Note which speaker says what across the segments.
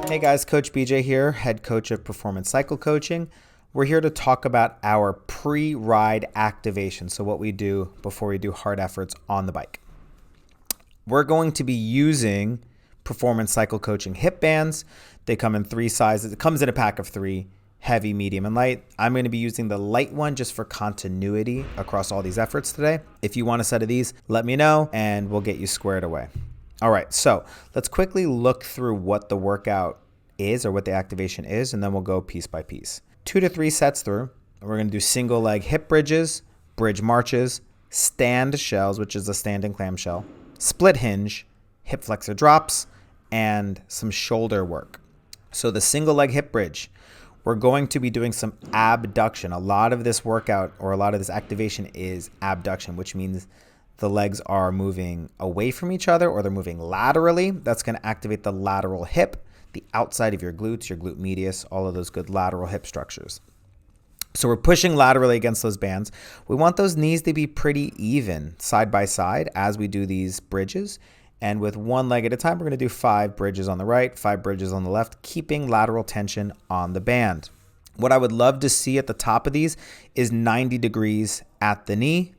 Speaker 1: Hey guys, Coach BJ here, head coach of Performance Cycle Coaching. We're here to talk about our pre-ride activation, so what we do before we do hard efforts on the bike. We're going to be using Performance Cycle Coaching hip bands. They come in 3 sizes. It comes in a pack of 3, heavy, medium, and light. I'm going to be using the light one just for continuity across all these efforts today. If you want a set of these, let me know and we'll get you squared away. All right, so let's quickly look through what the workout is or what the activation is, and then we'll go piece by piece. 2 to 3 sets through. We're going to do single leg hip bridges, bridge marches, stand shells, which is a standing clamshell, split hinge, hip flexor drops, and some shoulder work. So the single leg hip bridge, we're going to be doing some abduction. A lot of this workout or a lot of this activation is abduction, which means the legs are moving away from each other or they're moving laterally. That's going to activate the lateral hip, the outside of your glutes, your glute medius, all of those good lateral hip structures. So we're pushing laterally against those bands. We want those knees to be pretty even side by side as we do these bridges. And with one leg at a time, we're going to do 5 bridges on the right, 5 bridges on the left, keeping lateral tension on the band. What I would love to see at the top of these is 90 degrees at the knee,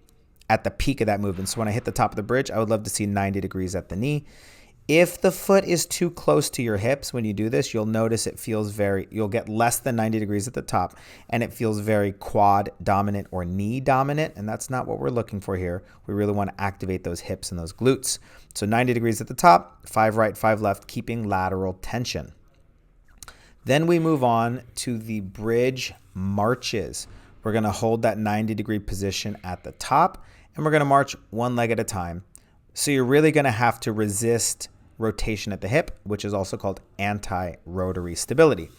Speaker 1: at the peak of that movement. So when I hit the top of the bridge, I would love to see 90 degrees at the knee. If the foot is too close to your hips when you do this, you'll notice it feels you'll get less than 90 degrees at the top, and it feels very quad dominant or knee dominant, and that's not what we're looking for here. We really want to activate those hips and those glutes. So 90 degrees at the top, 5 right, 5 left, keeping lateral tension. Then we move on to the bridge marches. We're going to hold that 90-degree position at the top, and we're going to march one leg at a time. So you're really going to have to resist rotation at the hip, which is also called anti-rotary stability.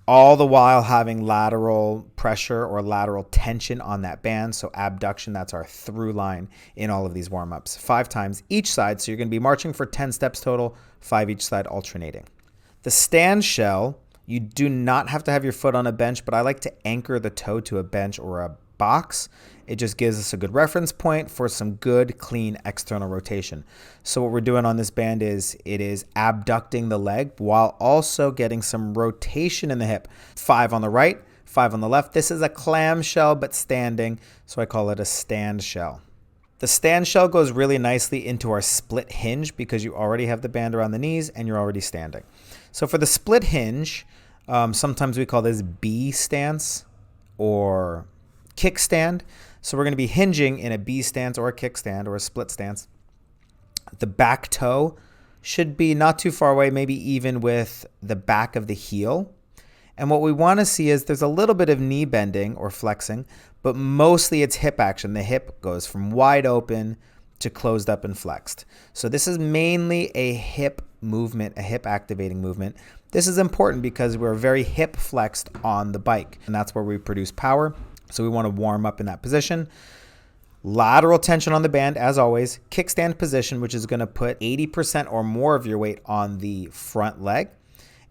Speaker 1: All the while having lateral pressure or lateral tension on that band. So abduction, that's our through line in all of these warm-ups. 5 times each side. So you're going to be marching for 10 steps total, 5 each side alternating. The stand shell, you do not have to have your foot on a bench, but I like to anchor the toe to a bench or a box. It just gives us a good reference point for some good, clean external rotation. So what we're doing on this band is it is abducting the leg while also getting some rotation in the hip. 5 on the right, 5 on the left. This is a clamshell but standing, so I call it a stand shell. The stand shell goes really nicely into our split hinge because you already have the band around the knees and you're already standing. So for the split hinge, sometimes we call this B stance or kickstand. So we're going to be hinging in a B stance or a kickstand or a split stance. The back toe should be not too far away, maybe even with the back of the heel. And what we want to see is there's a little bit of knee bending or flexing, but mostly it's hip action. The hip goes from wide open to closed up and flexed. So this is mainly a hip movement, a hip activating movement. This is important because we're very hip flexed on the bike, and that's where we produce power. So we want to warm up in that position. Lateral tension on the band, as always. Kickstand position, which is going to put 80% or more of your weight on the front leg.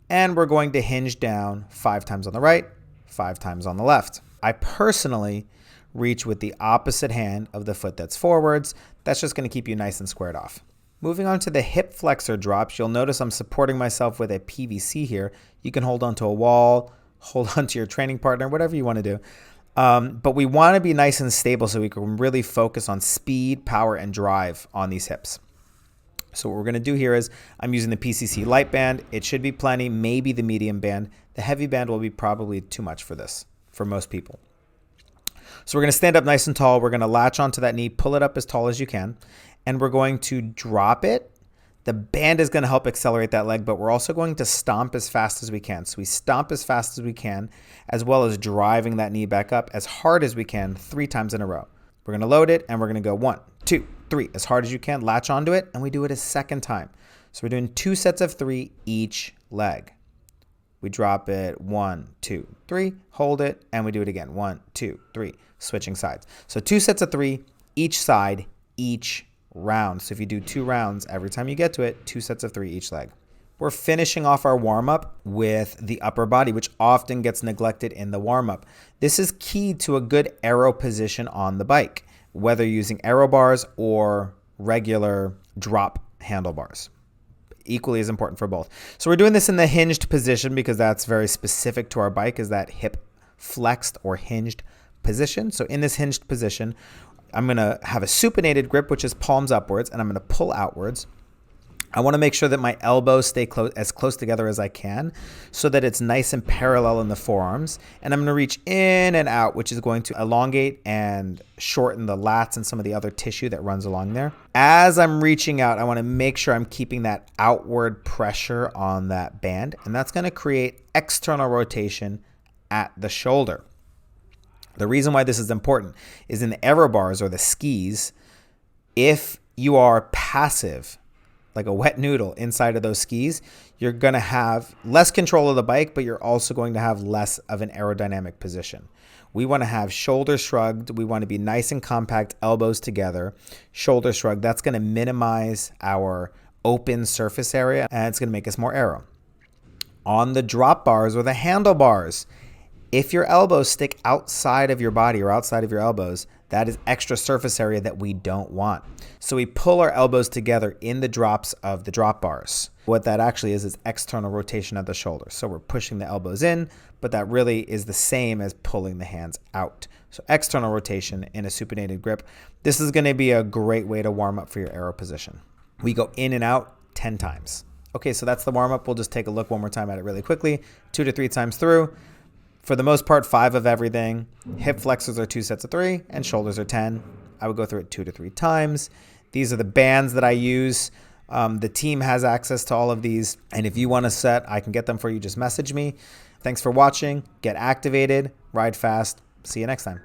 Speaker 1: And we're going to hinge down 5 times on the right, 5 times on the left. I personally reach with the opposite hand of the foot that's forwards. That's just going to keep you nice and squared off. Moving on to the hip flexor drops, you'll notice I'm supporting myself with a PVC here. You can hold onto a wall, hold onto your training partner, whatever you want to do. But we want to be nice and stable so we can really focus on speed, power, and drive on these hips. So what we're going to do here is I'm using the PCC light band. It should be plenty, maybe the medium band. The heavy band will be probably too much for this, for most people. So we're going to stand up nice and tall. We're going to latch onto that knee, pull it up as tall as you can, and we're going to drop it. The band is going to help accelerate that leg, but we're also going to stomp as fast as we can. So we stomp as fast as we can, as well as driving that knee back up as hard as we can 3 times in a row. We're going to load it, and we're going to go 1, 2, 3, as hard as you can. Latch onto it, and we do it a second time. So we're doing 2 sets of 3 each leg. We drop it 1, 2, 3, hold it, and we do it again. 1, 2, 3, switching sides. So 2 sets of 3 each side, each round. So if you do 2 rounds, every time you get to it, 2 sets of 3 each leg. We're finishing off our warm-up with the upper body, which often gets neglected in the warm-up. This is key to a good aero position on the bike, whether using aero bars or regular drop handlebars. equally as important for both. So we're doing this in the hinged position because that's very specific to our bike, is that hip flexed or hinged position. So in this hinged position, I'm going to have a supinated grip, which is palms upwards, and I'm going to pull outwards. I want to make sure that my elbows stay as close together as I can so that it's nice and parallel in the forearms. And I'm going to reach in and out, which is going to elongate and shorten the lats and some of the other tissue that runs along there. As I'm reaching out, I want to make sure I'm keeping that outward pressure on that band. And that's going to create external rotation at the shoulder. The reason why this is important is in the aero bars or the skis, if you are passive, like a wet noodle inside of those skis, you're going to have less control of the bike, but you're also going to have less of an aerodynamic position. We want to have shoulders shrugged. We want to be nice and compact, elbows together, shoulder shrugged. That's going to minimize our open surface area, and it's going to make us more aero. On the drop bars or the handlebars, if your elbows stick outside of your body or outside of your elbows, that is extra surface area that we don't want. So we pull our elbows together in the drops of the drop bars. What that actually is external rotation of the shoulders. So we're pushing the elbows in, but that really is the same as pulling the hands out. So external rotation in a supinated grip. This is going to be a great way to warm up for your aero position. We go in and out 10 times. Okay, so that's the warm up. We'll just take a look one more time at it really quickly. 2 to 3 times through. For the most part, 5 of everything. Hip flexors are 2 sets of 3 and shoulders are 10. I would go through it 2 to 3 times. These are the bands that I use. The team has access to all of these. And if you want a set, I can get them for you. Just message me. Thanks for watching. Get activated. Ride fast. See you next time.